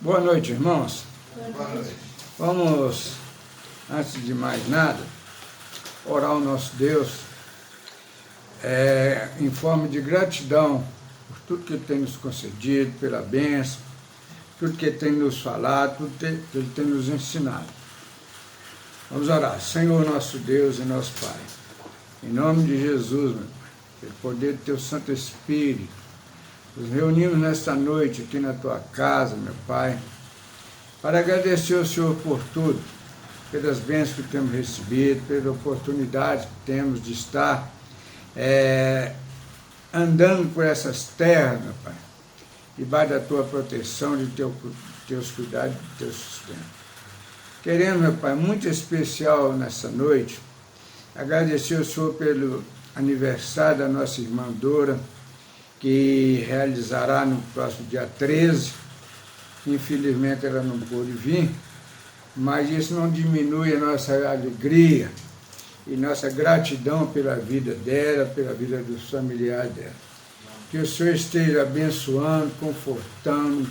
Boa noite, irmãos. Boa noite. Vamos, antes de mais nada, orar ao nosso Deus em forma de gratidão por tudo que Ele tem nos concedido, pela bênção, tudo que Ele tem nos falado, tudo que Ele tem nos ensinado. Vamos orar. Senhor, nosso Deus e nosso Pai, em nome de Jesus, meu Pai, pelo poder do Teu Santo Espírito, nos reunimos nesta noite aqui na Tua casa, meu Pai, para agradecer ao Senhor por tudo, pelas bênçãos que temos recebido, pela oportunidade que temos de estar andando por essas terras, meu Pai, debaixo da Tua proteção, de Teus cuidados, de Teu sustento. Queremos, meu Pai, muito especial nessa noite, agradecer ao Senhor pelo aniversário da nossa irmã Dora, que realizará no próximo dia 13. Infelizmente ela não pôde vir, mas isso não diminui a nossa alegria e nossa gratidão pela vida dela, pela vida dos familiares dela. Que o Senhor esteja abençoando, confortando,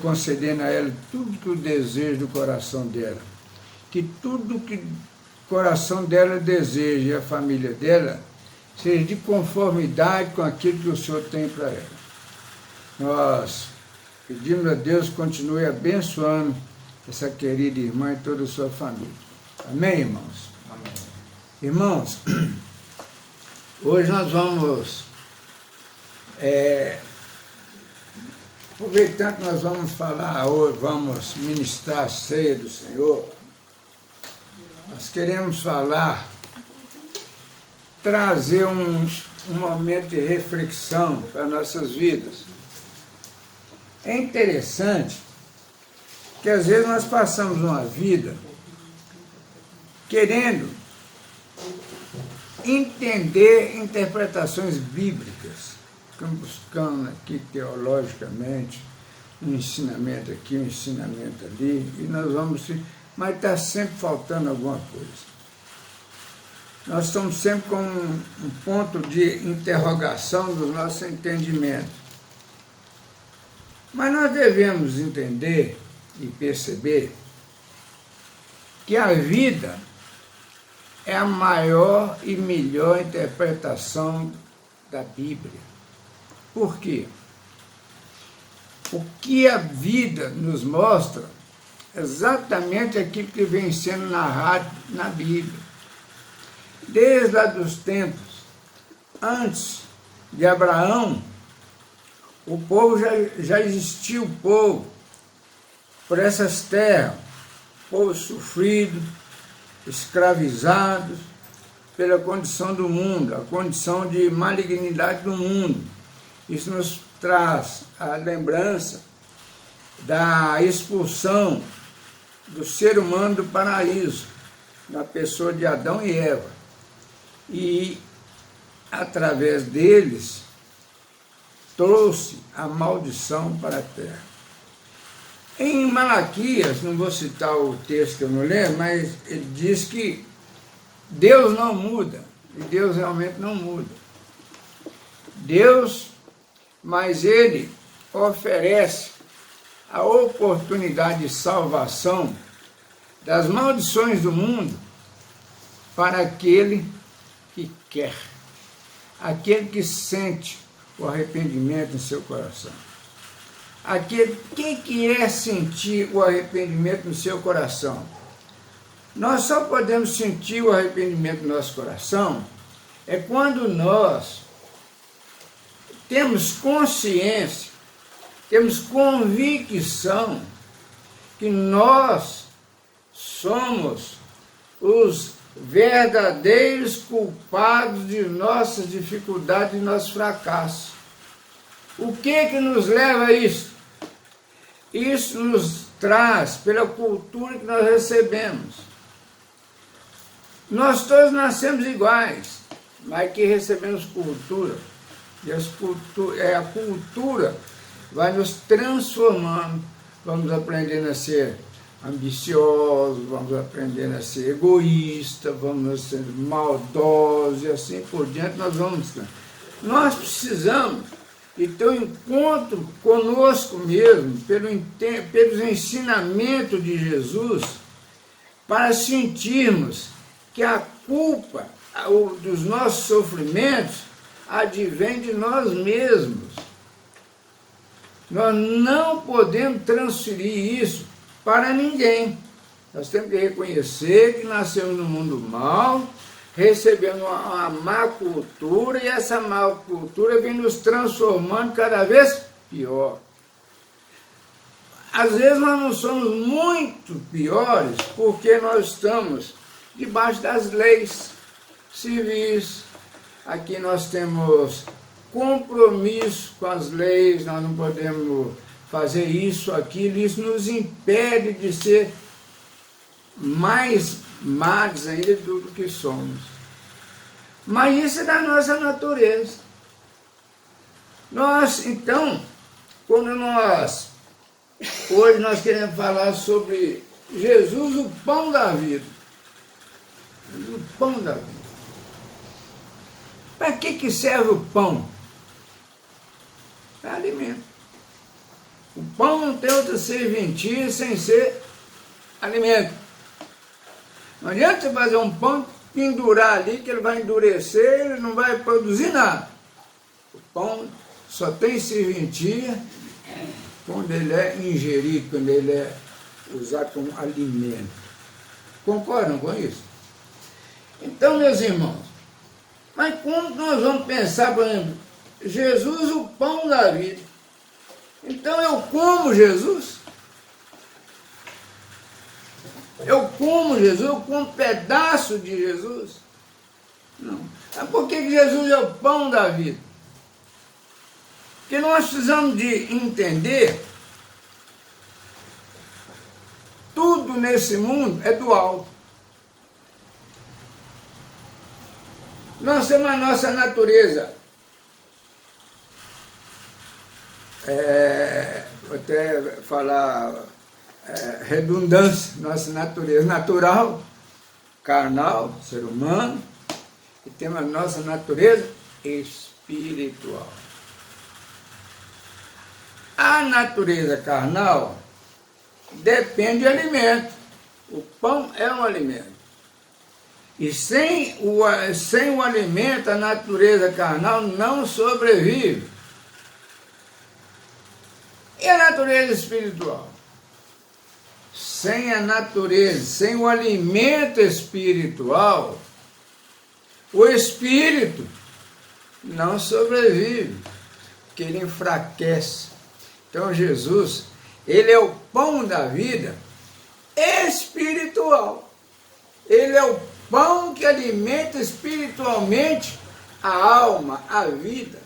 concedendo a ela tudo que o desejo do coração dela. Que tudo que o coração dela deseja e a família dela seja de conformidade com aquilo que o Senhor tem para ela. Nós pedimos a Deus que continue abençoando essa querida irmã e toda a sua família. Amém, irmãos? Amém. Irmãos, hoje nós vamos, aproveitando que nós vamos falar hoje, vamos ministrar a ceia do Senhor, nós queremos trazer um momento de reflexão para nossas vidas. É interessante que às vezes nós passamos uma vida querendo entender interpretações bíblicas, ficamos buscando aqui teologicamente um ensinamento aqui, um ensinamento ali, e nós vamos, mas está sempre faltando alguma coisa. Nós estamos sempre com um ponto de interrogação do nosso entendimento. Mas nós devemos entender e perceber que a vida é a maior e melhor interpretação da Bíblia. Por quê? O que a vida nos mostra é exatamente aquilo que vem sendo narrado na Bíblia. Desde lá dos tempos antes de Abraão, o povo já existia, o povo por essas terras, povo sofrido, escravizado pela condição do mundo, a condição de malignidade do mundo. Isso nos traz a lembrança da expulsão do ser humano do paraíso, na pessoa de Adão e Eva. E, através deles, trouxe a maldição para a terra. Em Malaquias, não vou citar o texto que eu não lembro, mas ele diz que Deus não muda, e Deus realmente não muda. Mas Ele oferece a oportunidade de salvação das maldições do mundo para aquele que quer, aquele que sente o arrependimento em seu coração. Quem que é sentir o arrependimento no seu coração? Nós só podemos sentir o arrependimento no nosso coração quando nós temos consciência, temos convicção que nós somos os verdadeiros culpados de nossas dificuldades e nossos fracassos. O que nos leva a isso? Isso nos traz pela cultura que nós recebemos. Nós todos nascemos iguais, mas que recebemos cultura. E a cultura vai nos transformando. Vamos aprendendo a ser ambiciosos, vamos aprendendo a ser egoístas, vamos ser maldosos e assim por diante nós vamos. Nós precisamos e teu encontro conosco mesmo, pelos ensinamentos de Jesus, para sentirmos que a culpa dos nossos sofrimentos advém de nós mesmos. Nós não podemos transferir isso para ninguém. Nós temos que reconhecer que nascemos no mundo mau, recebendo uma má cultura, e essa má cultura vem nos transformando cada vez pior. Às vezes nós não somos muito piores porque nós estamos debaixo das leis civis. Aqui nós temos compromisso com as leis, nós não podemos fazer isso, aquilo, isso nos impede de ser mais magos ainda do que somos. Mas isso é da nossa natureza. Então, hoje nós queremos falar sobre Jesus, o pão da vida. O pão da vida. Para que serve o pão? Para alimento. O pão não tem outra serventia sem ser alimento. Não adianta você fazer um pão, pendurar ali, que ele vai endurecer, ele não vai produzir nada. O pão só tem serventia quando ele é ingerido, quando ele é usado como alimento. Concordam com isso? Então, meus irmãos, mas como nós vamos pensar, por exemplo, Jesus, o pão da vida? Então eu como Jesus? Eu como Jesus? Eu como um pedaço de Jesus? Não. Mas por que Jesus é o pão da vida? Porque nós precisamos de entender tudo nesse mundo é dual. Nós temos a nossa natureza, vou até falar redundância, nossa natureza natural, carnal, ser humano, e temos a nossa natureza espiritual. A natureza carnal depende de alimento. O pão é um alimento. E sem o alimento, a natureza carnal não sobrevive. E a natureza espiritual? Sem a natureza, sem o alimento espiritual, o espírito não sobrevive, porque ele enfraquece. Então Jesus, ele é o pão da vida espiritual. Ele é o pão que alimenta espiritualmente a alma, a vida.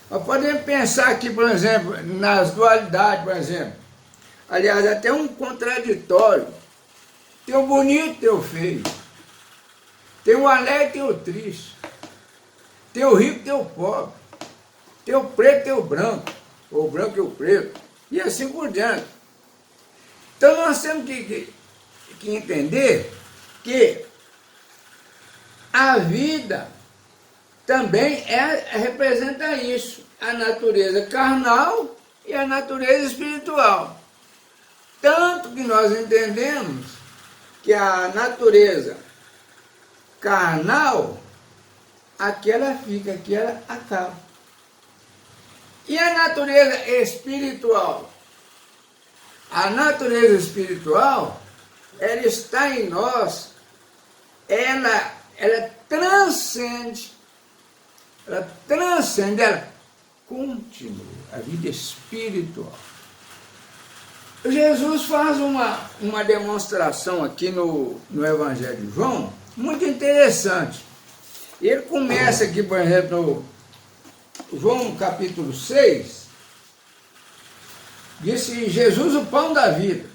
Nós podemos pensar aqui, por exemplo, nas dualidades, por exemplo. Aliás, até um contraditório. Tem o bonito, tem o feio. Tem o alegre, tem o triste. Tem o rico, tem o pobre. Tem o preto, tem o branco. Ou o branco e o preto. E assim por diante. Então nós temos que entender que a vida também representa isso, a natureza carnal e a natureza espiritual. Tanto que nós entendemos que a natureza carnal, aqui ela fica, aqui ela acaba. E a natureza espiritual? A natureza espiritual, ela está em nós, ela transcende, ela continua, a vida espiritual. Jesus faz uma demonstração aqui no Evangelho de João, muito interessante. Ele começa aqui, por exemplo, no João capítulo 6, disse Jesus, o pão da vida.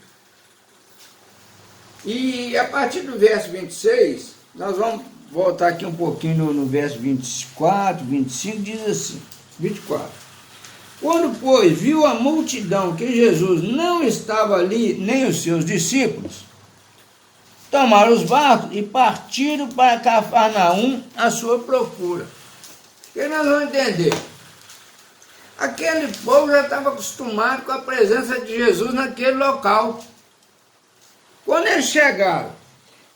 E a partir do verso 26, nós vamos voltar aqui um pouquinho no verso 24, 25, diz assim, 24. Quando, pois, viu a multidão que Jesus não estava ali, nem os seus discípulos, tomaram os barcos e partiram para Cafarnaum à sua procura. O que nós vamos entender? Aquele povo já estava acostumado com a presença de Jesus naquele local. Quando eles chegaram,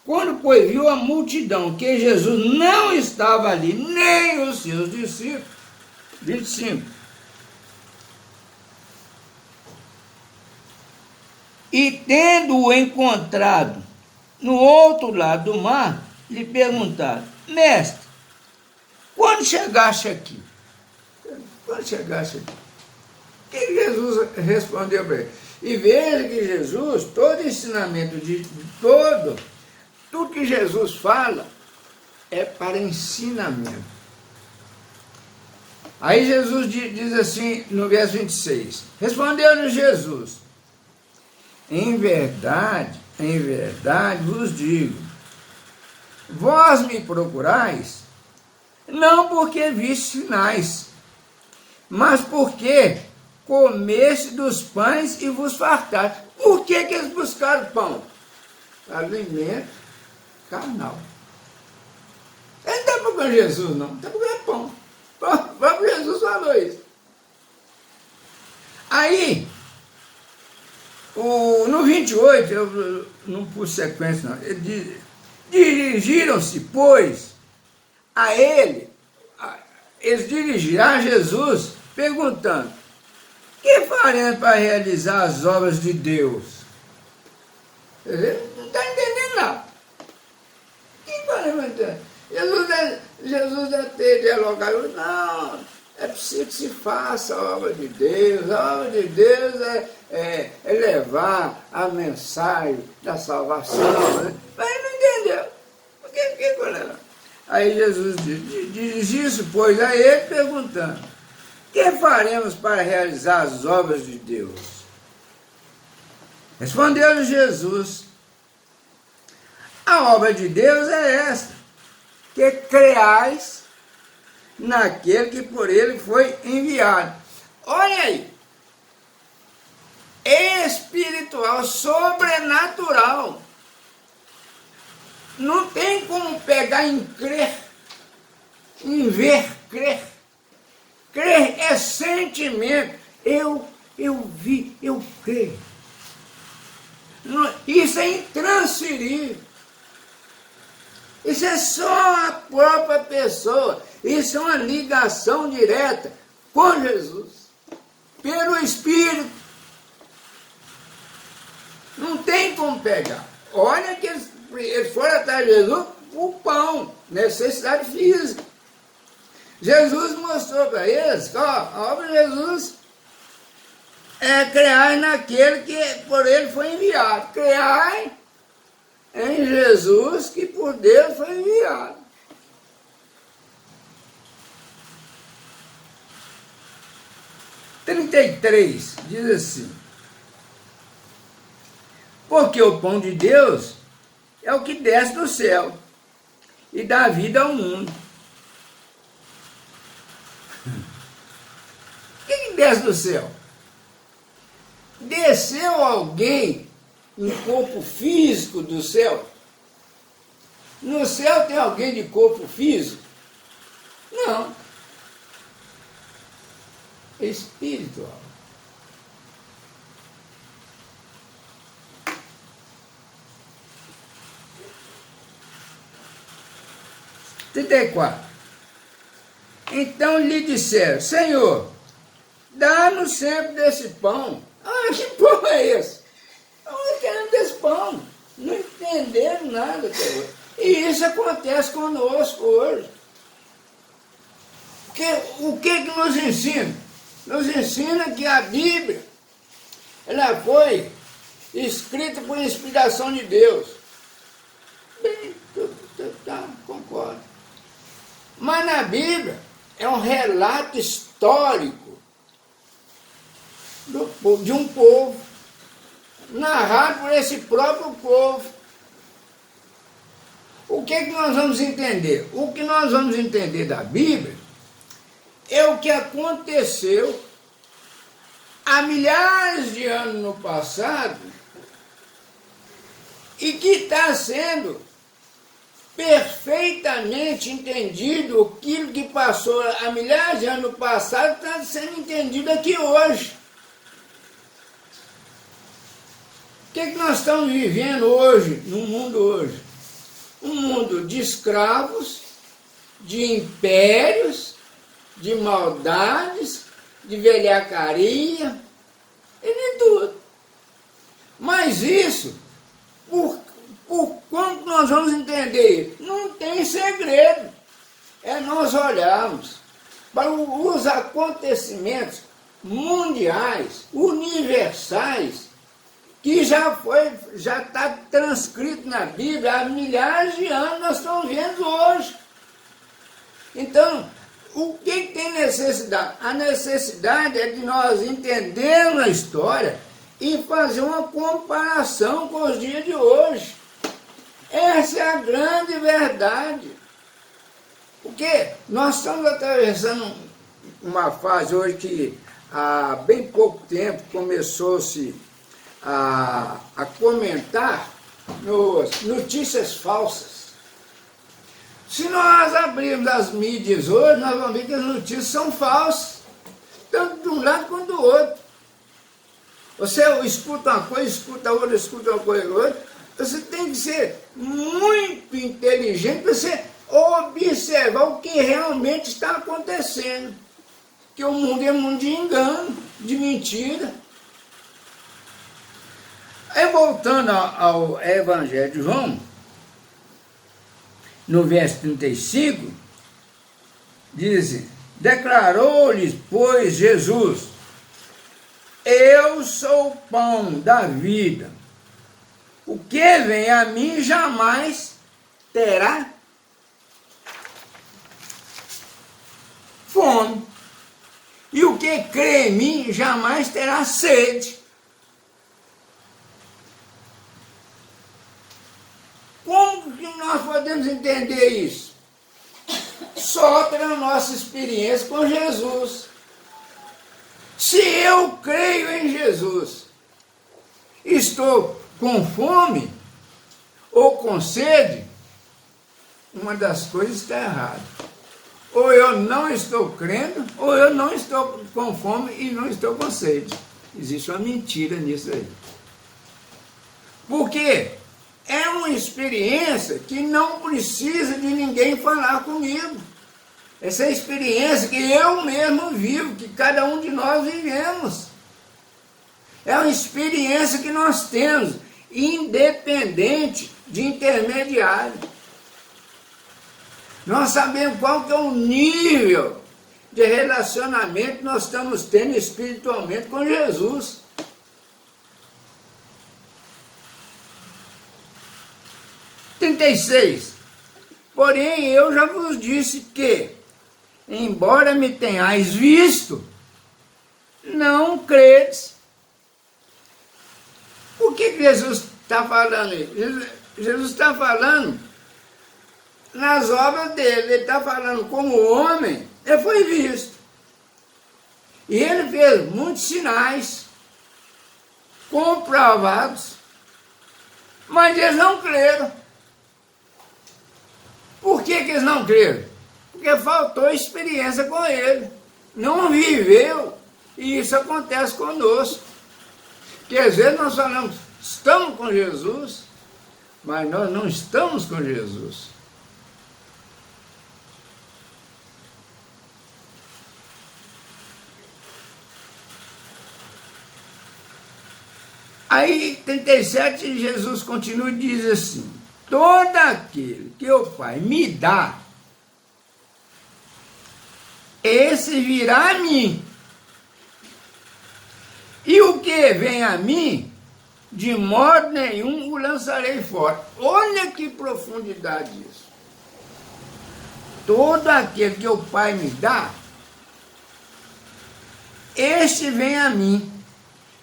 quando pois viu a multidão que Jesus não estava ali, nem os seus discípulos, 25. E tendo-o encontrado no outro lado do mar, lhe perguntaram: mestre, quando chegaste aqui? Quando chegaste aqui? O que Jesus respondeu para ele? E veja que Jesus, todo ensinamento de todo, tudo que Jesus fala é para ensinamento. Aí Jesus diz assim no verso 26, respondeu-lhe Jesus: em verdade vos digo, vós me procurais, não porque viste sinais, mas porque comeste dos pães e vos fartaste. Por que eles buscaram pão? Alimento carnal. Ele não está procurando Jesus, não. Está procurando pão. O próprio Jesus falou isso. Aí, no 28, eu não pus sequência, não. Ele diz, dirigiram-se, pois, a ele, eles dirigiram a Jesus, perguntando: que faremos para realizar as obras de Deus? Ele não está entendendo nada. Que faremos então? Jesus deve ter dialogado: não, é preciso que se faça a obra de Deus. A obra de Deus é levar a mensagem da salvação. Né? Mas ele não entendeu. O que foi? Aí Jesus dirigiu-se, pois, a ele perguntando: que faremos para realizar as obras de Deus? Respondeu-lhe Jesus: a obra de Deus é esta, que creais naquele que por ele foi enviado. Olha aí, espiritual, sobrenatural. Não tem como pegar em crer, em ver, crer. Crer é sentimento. Eu vi, eu creio. Isso é intransferível. Isso é só a própria pessoa. Isso é uma ligação direta com Jesus, pelo Espírito. Não tem como pegar. Olha que eles foram atrás de Jesus por pão, necessidade física. Jesus mostrou para eles que a obra de Jesus é criar naquele que por ele foi enviado. Criar em Jesus que por Deus foi enviado. Trinta e 33 diz assim: porque o pão de Deus é o que desce do céu e dá vida ao mundo. O que desce do céu? Desceu alguém em corpo físico do céu? No céu tem alguém de corpo físico? Não. Espiritual. Trinta e 34. Então lhe disseram: Senhor, dá-nos sempre desse pão. Ah, que pão é esse? Nós queremos desse pão. Não entenderam nada até hoje. E isso acontece conosco hoje. Porque o que nos ensina? Nos ensina que a Bíblia, ela foi escrita por inspiração de Deus. Bem, concordo. Mas na Bíblia é um relato histórico de um povo, narrado por esse próprio povo. O que nós vamos entender? O que nós vamos entender da Bíblia é o que aconteceu há milhares de anos no passado e que está sendo perfeitamente entendido aquilo que passou há milhares de anos no passado, está sendo entendido aqui hoje. O que nós estamos vivendo hoje, no mundo hoje? Um mundo de escravos, de impérios, de maldades, de velhacaria e de tudo. Mas isso, por quanto nós vamos entender, não tem segredo. É nós olharmos para os acontecimentos mundiais, universais, que já está transcrito na Bíblia há milhares de anos, nós estamos vendo hoje. Então, o que tem necessidade? A necessidade é de nós entendermos a história e fazer uma comparação com os dias de hoje. Essa é a grande verdade. Porque nós estamos atravessando uma fase hoje que há bem pouco tempo começou-se a comentar notícias falsas. Se nós abrirmos as mídias hoje, nós vamos ver que as notícias são falsas, tanto de um lado quanto do outro. Você escuta uma coisa, escuta outra, escuta uma coisa outra. Você tem que ser muito inteligente para você observar o que realmente está acontecendo. Que o mundo é um mundo de engano, de mentira. Aí voltando ao Evangelho de João, no verso 35, diz: declarou-lhes, pois, Jesus: eu sou o pão da vida. O que vem a mim jamais terá fome. E o que crê em mim jamais terá sede. Como que nós podemos entender isso? Só pela nossa experiência com Jesus. Se eu creio em Jesus, estou com fome ou com sede, uma das coisas está errada. Ou eu não estou crendo, ou eu não estou com fome e não estou com sede. Existe uma mentira nisso aí. Por quê? É uma experiência que não precisa de ninguém falar comigo. Essa é a experiência que eu mesmo vivo, que cada um de nós vivemos. É uma experiência que nós temos, independente de intermediário. Nós sabemos qual que é o nível de relacionamento que nós estamos tendo espiritualmente com Jesus. Porém, eu já vos disse que, embora me tenhais visto, não credes. Por que Jesus está falando isso? Jesus está falando nas obras dele, ele está falando como homem, ele foi visto. E ele fez muitos sinais comprovados, mas eles não creram. Por que eles não creram? Porque faltou experiência com ele. Não viveu. E isso acontece conosco. Porque às vezes nós falamos, estamos com Jesus, mas nós não estamos com Jesus. Aí, 37, Jesus continua e diz assim: todo aquele que o Pai me dá, esse virá a mim. E o que vem a mim, de modo nenhum o lançarei fora. Olha que profundidade isso. Todo aquele que o Pai me dá, este vem a mim.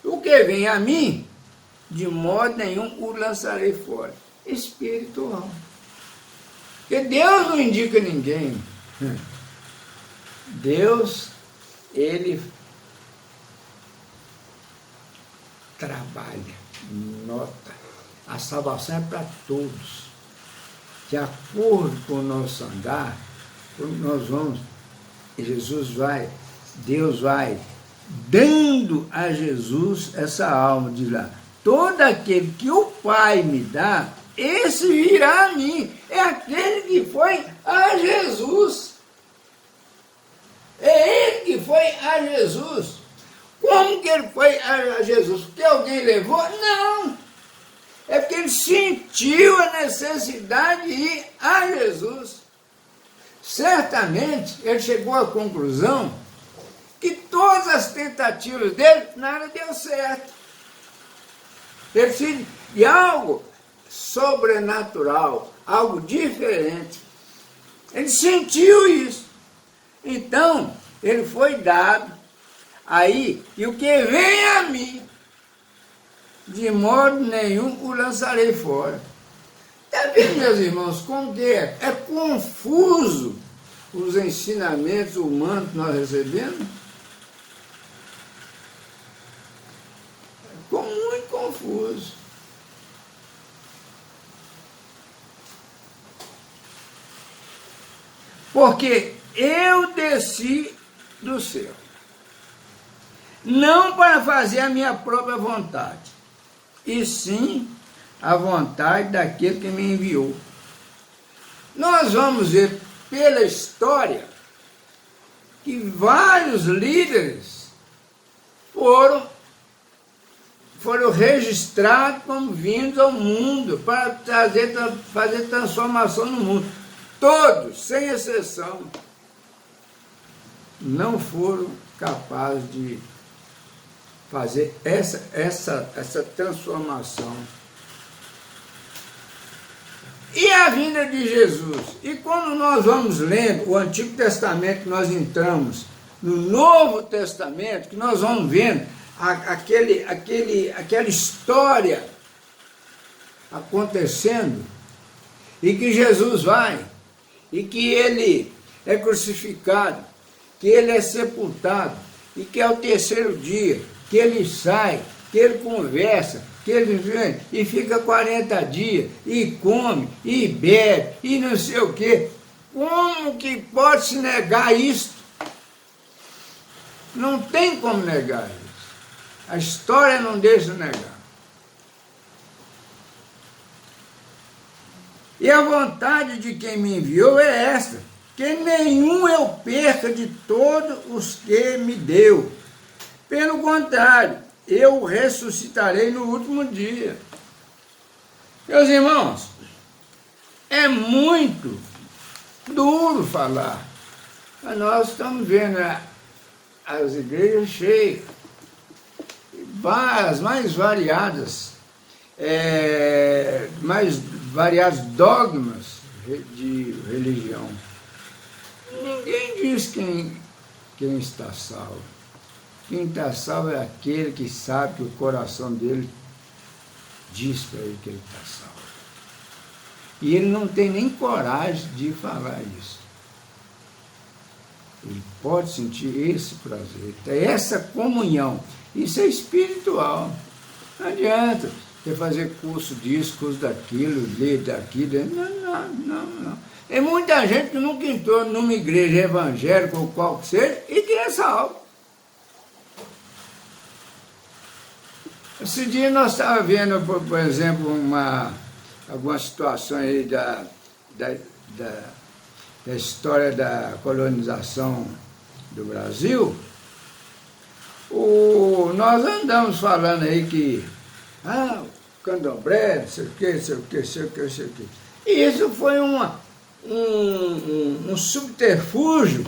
O que vem a mim, de modo nenhum o lançarei fora. Espiritual. Porque Deus não indica ninguém. Deus, ele trabalha, nota. A salvação é para todos. de acordo com o nosso andar, nós vamos, Deus vai dando a Jesus essa alma, diz lá, todo aquele que o Pai me dá, esse virá a mim. É aquele que foi a Jesus. É ele que foi a Jesus. Como que ele foi a Jesus? Porque alguém levou? Não. É porque ele sentiu a necessidade de ir a Jesus. Certamente, ele chegou à conclusão que todas as tentativas dele, nada deu certo. E algo sobrenatural, algo diferente. Ele sentiu isso. Então, ele foi dado aí, e o que vem a mim, de modo nenhum o lançarei fora. Está vendo, meus irmãos, como que é? É confuso os ensinamentos humanos que nós recebemos? Ficou muito confuso. Porque eu desci do céu, não para fazer a minha própria vontade, e sim a vontade daquele que me enviou. Nós vamos ver pela história que vários líderes foram registrados como vindos ao mundo para fazer transformação no mundo. Todos, sem exceção, não foram capazes de fazer essa transformação. E a vinda de Jesus? E quando nós vamos lendo o Antigo Testamento, nós entramos no Novo Testamento, que nós vamos vendo aquela história acontecendo, e que Jesus vai, e que ele é crucificado, que ele é sepultado, e que ao terceiro dia, que ele sai, que ele conversa, que ele vem e fica 40 dias, e come, e bebe, e não sei o quê. Como que pode se negar isso? Não tem como negar isso. A história não deixa negar. E a vontade de quem me enviou é esta, que nenhum eu perca de todos os que me deu. Pelo contrário, eu ressuscitarei no último dia. Meus irmãos, é muito duro falar, mas nós estamos vendo as igrejas cheias, as mais variadas, mais variados dogmas de religião. Ninguém diz quem está salvo. Quem está salvo é aquele que sabe que o coração dele diz para ele que ele está salvo. E ele não tem nem coragem de falar isso. Ele pode sentir esse prazer, essa comunhão. Isso é espiritual. Não adianta você fazer curso disso, curso daquilo, ler daquilo. Não. Tem muita gente que nunca entrou numa igreja evangélica ou qual que seja e que é salvo. Esse dia nós estávamos vendo, por exemplo, algumas situações aí da história da colonização do Brasil. Nós andamos falando aí que candomblé, sei o quê. E isso foi um subterfúgio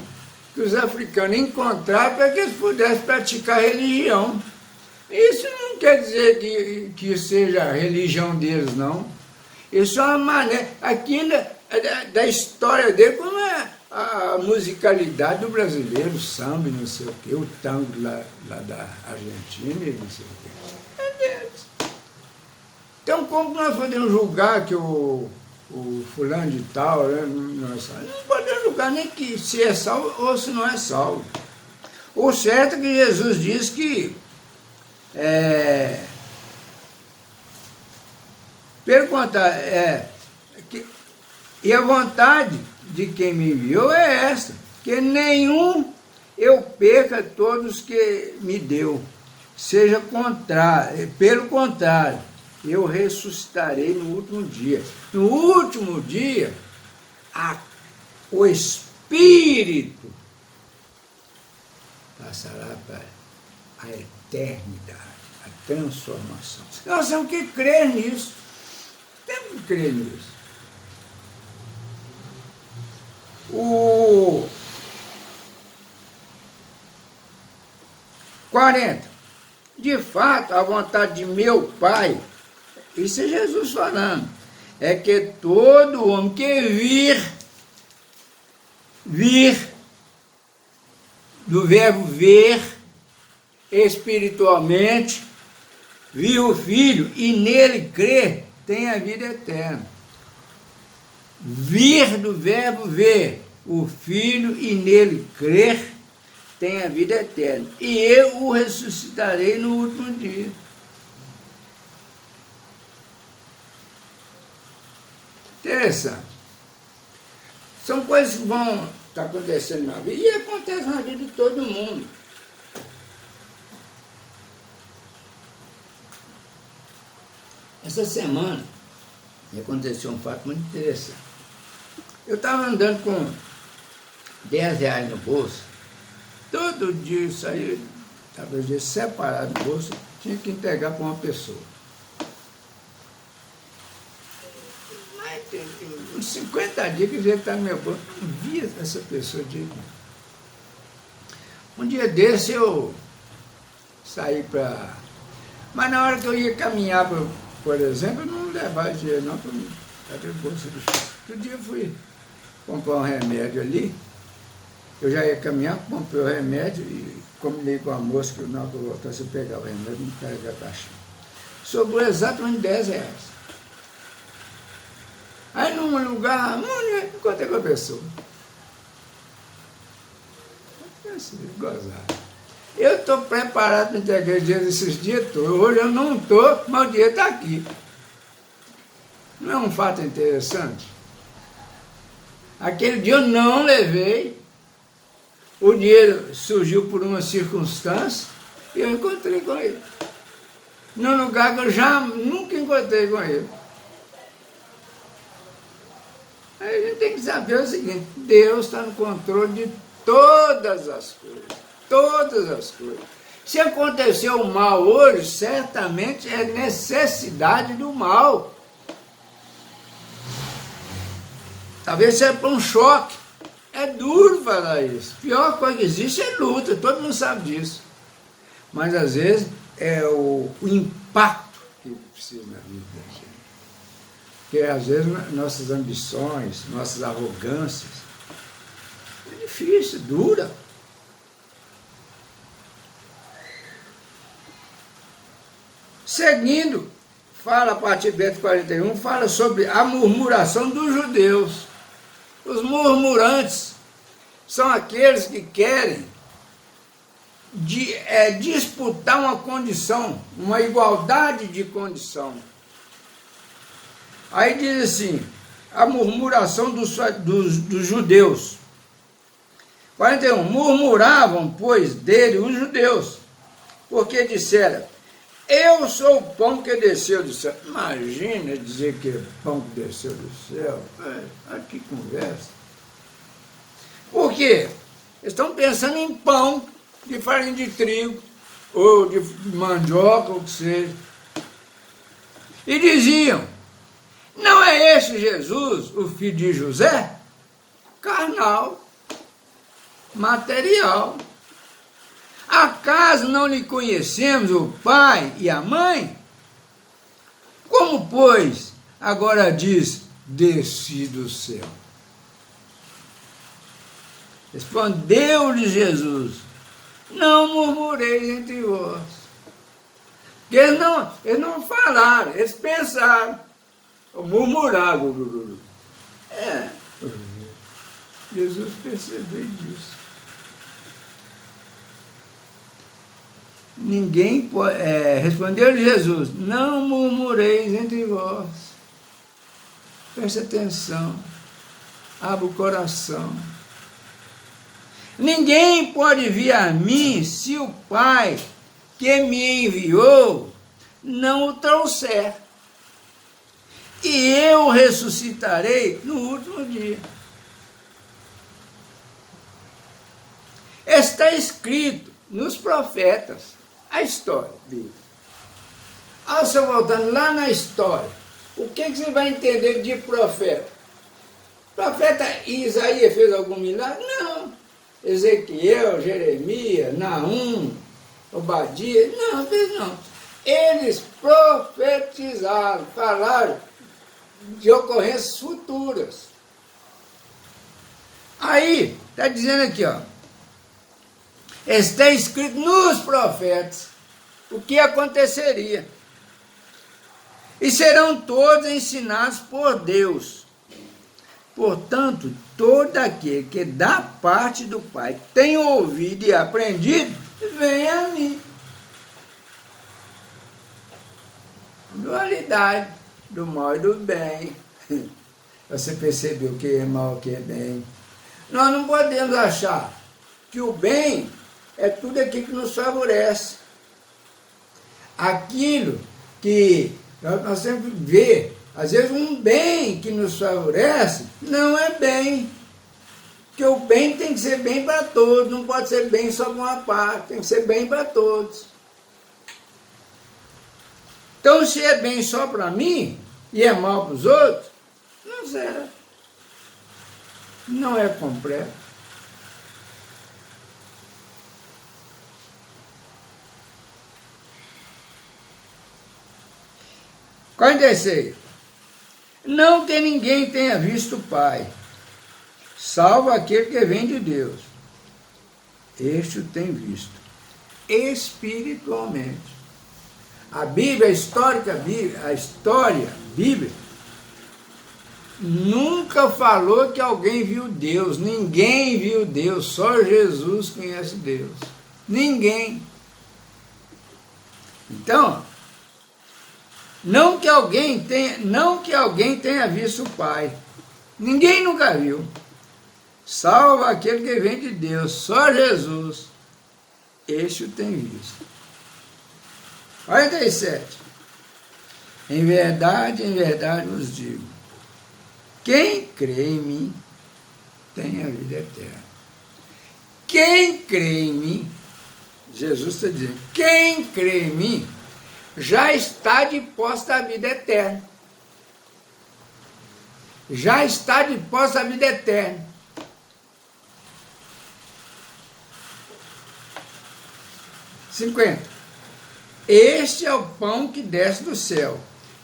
que os africanos encontraram para que eles pudessem praticar religião. Isso não quer dizer que seja a religião deles, não. Isso é uma maneira, aqui da história dele, como é a musicalidade do brasileiro, o samba, não sei o quê, o tango lá da Argentina e não sei o quê. É deles. Então, como nós podemos julgar que o fulano de tal, né, não é salvo? Não podemos julgar nem que se é salvo ou se não é salvo. O certo é que Jesus diz que pelo contrário, E a vontade de quem me enviou é esta, que nenhum eu perca todos que me deu. Seja contrário, pelo contrário, eu ressuscitarei no último dia. No último dia, o Espírito passará para a eternidade, a transformação. Nós temos que crer nisso. Temos que crer nisso. O 40. De fato, a vontade de meu Pai, isso é Jesus falando, é que todo homem que vir, do verbo ver, espiritualmente, vir o Filho e nele crer, tem a vida eterna. Vir do verbo ver, o Filho e nele crer, tem a vida eterna. E eu o ressuscitarei no último dia. Interessante. São coisas que vão estar acontecendo na vida e acontecem na vida de todo mundo. Essa semana aconteceu um fato muito interessante. Eu estava andando com R$10 no bolso. Todo dia eu saía, estava separado do bolso, tinha que entregar para uma pessoa. Mas tem uns 50 dias que ele está no meu bolso, eu não via essa pessoa de jeito nenhum. Um dia desse eu saí para... Mas na hora que eu ia caminhar, por exemplo, eu não levava dinheiro não, para ter bolsa do chão. Outro dia eu fui comprar um remédio ali. Eu já ia caminhar, comprei o remédio e combinei com a moça que na hora que eu voltasse eu pegar o remédio e não carregar a caixa. Sobrou exatamente R$10. Aí num lugar, encontrei com a pessoa. Gozar. Eu estou preparado para entregar dinheiro esses dias todos. Hoje eu não estou, mas o dinheiro está aqui. Não é um fato interessante? Aquele dia eu não levei. O dinheiro surgiu por uma circunstância e eu encontrei com ele. Num lugar que eu já nunca encontrei com ele. Aí a gente tem que saber o seguinte, Deus está no controle de todas as coisas. Todas as coisas. Se aconteceu o mal hoje, certamente é necessidade do mal. Talvez seja para um choque. É duro falar isso. A pior coisa que existe é luta, todo mundo sabe disso. Mas às vezes é o impacto que precisa na vida da gente. Porque às vezes nossas ambições, nossas arrogâncias, é difícil, dura. Seguindo, fala a partir do verso 41, fala sobre a murmuração dos judeus. Os murmurantes são aqueles que querem disputar uma condição, uma igualdade de condição. Aí diz assim, a murmuração dos judeus. 41, murmuravam, pois, dele os judeus, porque disseram, eu sou o pão que desceu do céu. Imagina dizer que é pão que desceu do céu. Olha que conversa. Por quê? Eles estão pensando em pão de farinha de trigo, ou de mandioca, ou o que seja. E diziam, não é este Jesus, o filho de José? Carnal, material. Acaso não lhe conhecemos o pai e a mãe? Como, pois, agora diz, desci do céu? Respondeu-lhe Jesus, não murmureis entre vós. Porque eles não falaram, eles pensaram, murmuraram. Jesus percebeu disso. Ninguém pode, respondeu-lhe Jesus, não murmureis entre vós. Preste atenção. Abra o coração. Ninguém pode vir a mim se o Pai que me enviou não o trouxer. E eu ressuscitarei no último dia. Está escrito nos profetas a história bíblica. Você voltando lá na história, o que você vai entender de profeta? Profeta Isaías fez algum milagre? Não. Ezequiel, Jeremias, Naum, Obadias, não fez não. Eles profetizaram, falaram de ocorrências futuras. Aí, está dizendo aqui, ó. Está escrito nos profetas o que aconteceria. E serão todos ensinados por Deus. Portanto, todo aquele que da parte do Pai tem ouvido e aprendido, vem a mim. Dualidade do mal e do bem. Você percebeu que é mal, que é bem. Nós não podemos achar que o bem é tudo aquilo que nos favorece. Aquilo que nós sempre vemos, às vezes um bem que nos favorece não é bem. Porque o bem tem que ser bem para todos, não pode ser bem só para uma parte, tem que ser bem para todos. Então, se é bem só para mim e é mal para os outros, não serve. Não é completo. Quarenta-seis. Não que ninguém tenha visto o Pai, salvo aquele que vem de Deus. Este o tem visto, espiritualmente. A Bíblia, a história bíblica, nunca falou que alguém viu Deus. Ninguém viu Deus, só Jesus conhece Deus. Ninguém. Então, não que alguém tenha visto o Pai. Ninguém nunca viu. Salvo aquele que vem de Deus, só Jesus. Este o tem visto. 47. Em verdade vos digo, quem crê em mim tem a vida eterna. Quem crê em mim, Jesus está dizendo, quem crê em mim já está de posse da vida eterna. Já está de posse da vida eterna. (50) Este é o pão que desce do céu,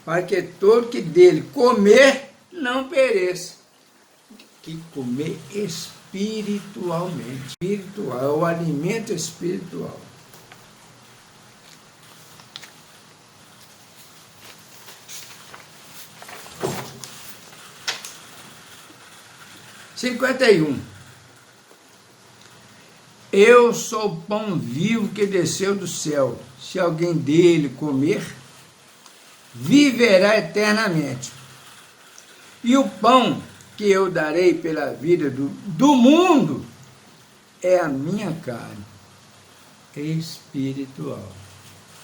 para que todo que dele comer não pereça. Que comer espiritualmente. Espiritual, é o alimento espiritual. (51) Eu sou o pão vivo que desceu do céu. Se alguém dele comer, viverá eternamente. E o pão que eu darei pela vida do mundo é a minha carne espiritual.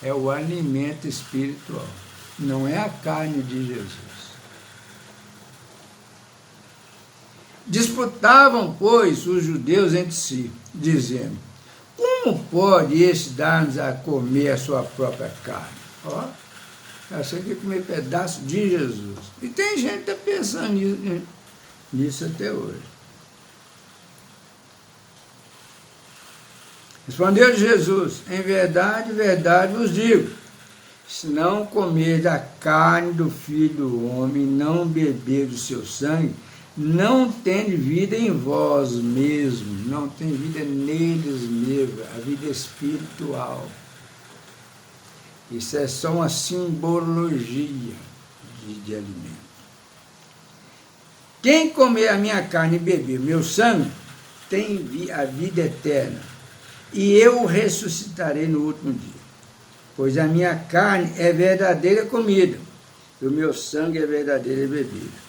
É o alimento espiritual. Não é a carne de Jesus. Disputavam, pois, os judeus entre si, dizendo, como pode esse dar-nos a comer a sua própria carne? Ó, achei que ia comer pedaço de Jesus. E tem gente que está pensando nisso até hoje. Respondeu Jesus, em verdade vos digo, se não comer da carne do Filho do Homem, não beber do seu sangue, não tem vida em vós mesmos, não tem vida neles mesmos, a vida espiritual. Isso é só uma simbologia de alimento. Quem comer a minha carne e beber meu sangue, tem a vida eterna, e eu o ressuscitarei no último dia. Pois a minha carne é verdadeira comida, e o meu sangue é verdadeira bebida.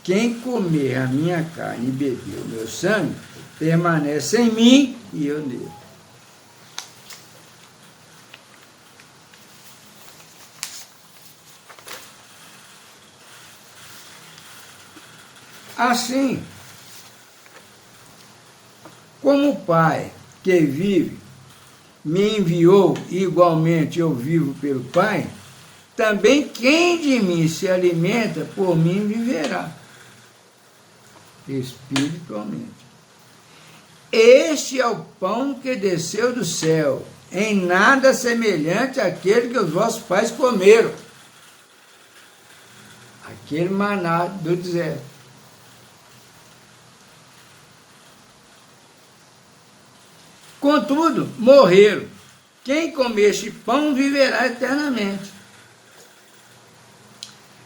quem comer a minha carne e beber o meu sangue, permanece em mim e eu nele. Assim, como o Pai que vive me enviou e igualmente eu vivo pelo Pai, também quem de mim se alimenta, por mim viverá, espiritualmente. Este é o pão que desceu do céu, em nada semelhante àquele que os vossos pais comeram. Aquele maná do deserto. Contudo, morreram. Quem comer este pão viverá eternamente.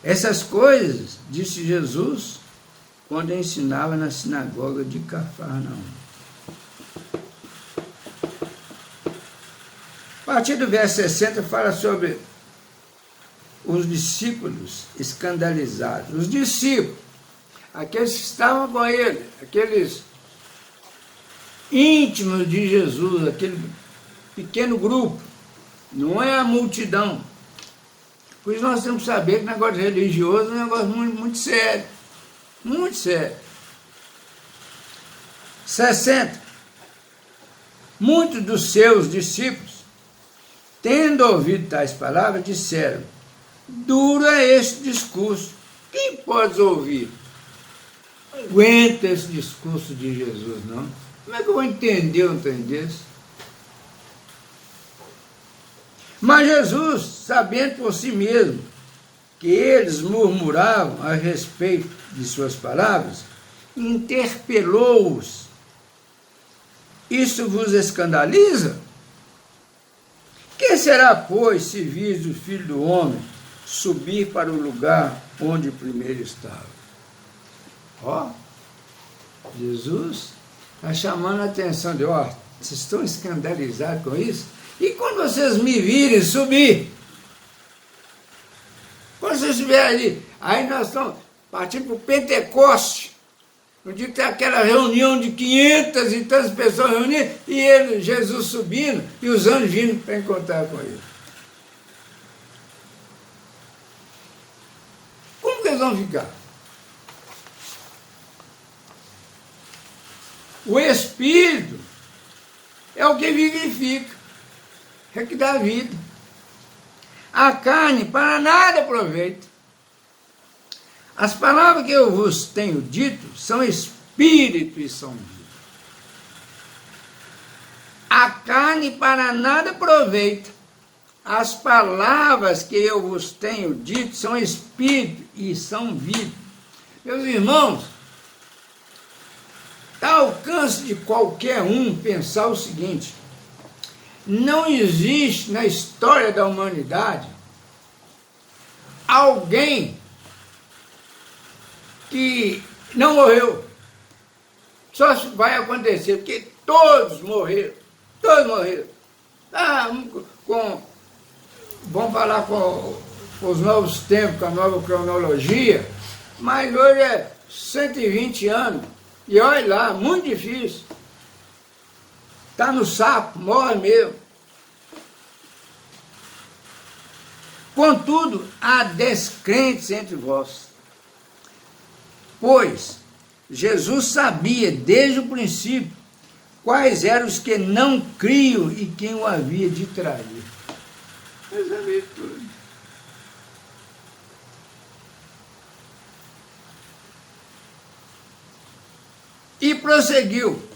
Essas coisas disse Jesus quando ensinava na sinagoga de Cafarnaum. A partir do verso 60 fala sobre os discípulos escandalizados. Os discípulos, aqueles que estavam com ele, aqueles íntimos de Jesus, aquele pequeno grupo, não é a multidão. Por isso nós temos que saber que o negócio religioso é um negócio muito, muito sério. Muito sério. 60. Muitos dos seus discípulos, tendo ouvido tais palavras, disseram: duro é este discurso. Quem pode ouvir? Não aguenta esse discurso de Jesus, não. Como é que eu vou entender um trem desse? Mas Jesus, sabendo por si mesmo que eles murmuravam a respeito de suas palavras, interpelou-os. Isso vos escandaliza? Que será, pois, se vis o Filho do Homem subir para o lugar onde primeiro estava? Ó, Jesus está chamando a atenção de, ó, vocês estão escandalizados com isso? E quando vocês me virem subir? Quando vocês estiverem ali, aí nós estamos partindo para o Pentecoste, no dia que tem aquela reunião de 500 e tantas pessoas reunidas, e ele, Jesus subindo, e os anjos vindo para encontrar com ele. Como que eles vão ficar? O Espírito é o que vivifica, é que dá vida. A carne para nada aproveita. As palavras que eu vos tenho dito são espírito e são vida. A carne para nada aproveita. As palavras que eu vos tenho dito são espírito e são vida. Meus irmãos, está ao alcance de qualquer um pensar o seguinte: não existe na história da humanidade alguém que não morreu. Só vai acontecer, porque todos morreram. Todos morreram. Vamos falar com os novos tempos, com a nova cronologia, mas hoje é 120 anos. E olha lá, muito difícil. Está no sapo, morre mesmo. Contudo, há descrentes entre vós. Pois Jesus sabia desde o princípio quais eram os que não criam e quem o havia de trair. Ele sabia tudo. E prosseguiu: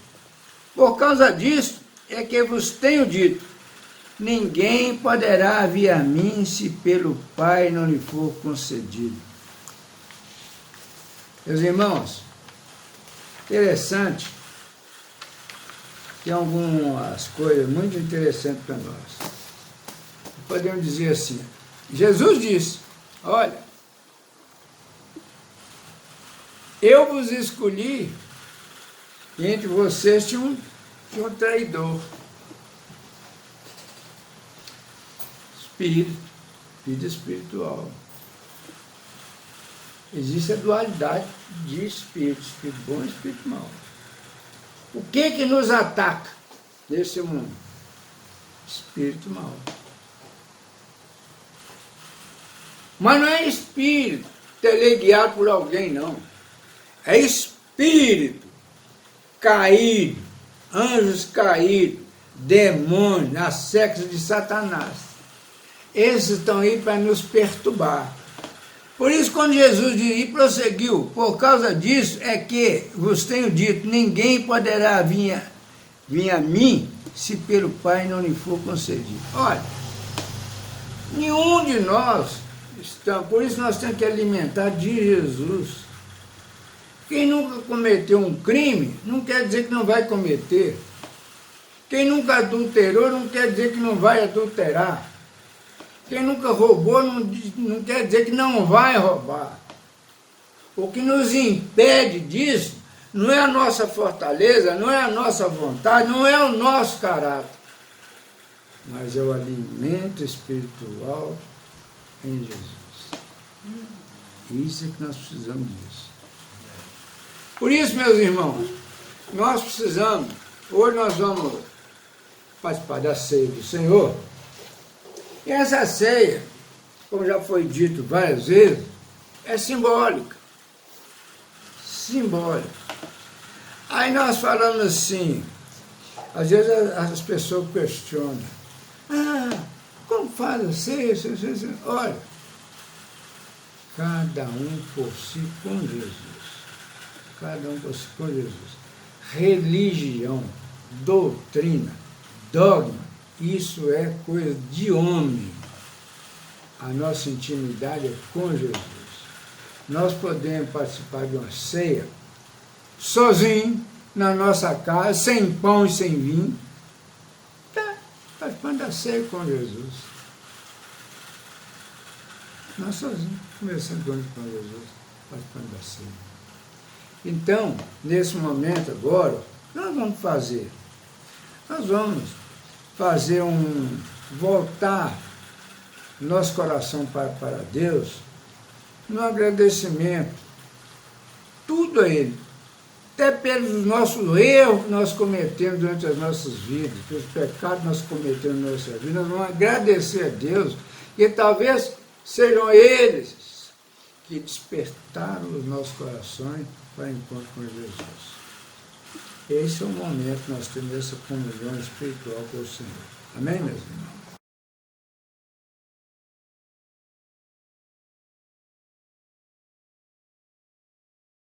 por causa disso é que vos tenho dito, ninguém poderá vir a mim se pelo Pai não lhe for concedido. Meus irmãos, interessante, tem algumas coisas muito interessantes para nós. Podemos dizer assim, Jesus disse: olha, eu vos escolhi e entre vocês tinha um traidor. Espírito, vida espiritual. Existe a dualidade de espírito, espírito bom e espírito mau. O que nos ataca nesse mundo? Espírito mau. Mas não é espírito teleguiado por alguém, não. É espírito caído, anjos caídos, demônios, a secta de Satanás. Esses estão aí para nos perturbar. Por isso, quando Jesus disse, e prosseguiu, por causa disso é que vos tenho dito, ninguém poderá vir a mim se pelo Pai não lhe for concedido. Olha, nenhum de nós estamos, por isso nós temos que alimentar de Jesus. Quem nunca cometeu um crime, não quer dizer que não vai cometer. Quem nunca adulterou, não quer dizer que não vai adulterar. Quem nunca roubou, não quer dizer que não vai roubar. O que nos impede disso não é a nossa fortaleza, não é a nossa vontade, não é o nosso caráter, mas é o alimento espiritual em Jesus. Isso é que nós precisamos disso. Por isso, meus irmãos, nós precisamos, hoje nós vamos participar da ceia do Senhor. E essa ceia, como já foi dito várias vezes, é simbólica. Simbólica. Aí nós falamos assim, às vezes as pessoas questionam, como faz a ceia? Olha, cada um por si com Jesus. Cada um por si com Jesus. Religião, doutrina, dogma, isso é coisa de homem. A nossa intimidade é com Jesus. Nós podemos participar de uma ceia sozinho, na nossa casa, sem pão e sem vinho. Tá, participando da ceia com Jesus. Nós sozinhos, conversando com Jesus, participando da ceia. Então, nesse momento agora, nós vamos fazer? Nós vamos fazer voltar nosso coração para Deus, no agradecimento, tudo a Ele, até pelos nossos erros que nós cometemos durante as nossas vidas, pelos pecados que nós cometemos na nossa vida, nós vamos agradecer a Deus, e talvez sejam eles que despertaram os nossos corações para o encontro com Jesus. Esse é o momento que nós temos essa comunhão espiritual com o Senhor. Amém, meus irmãos?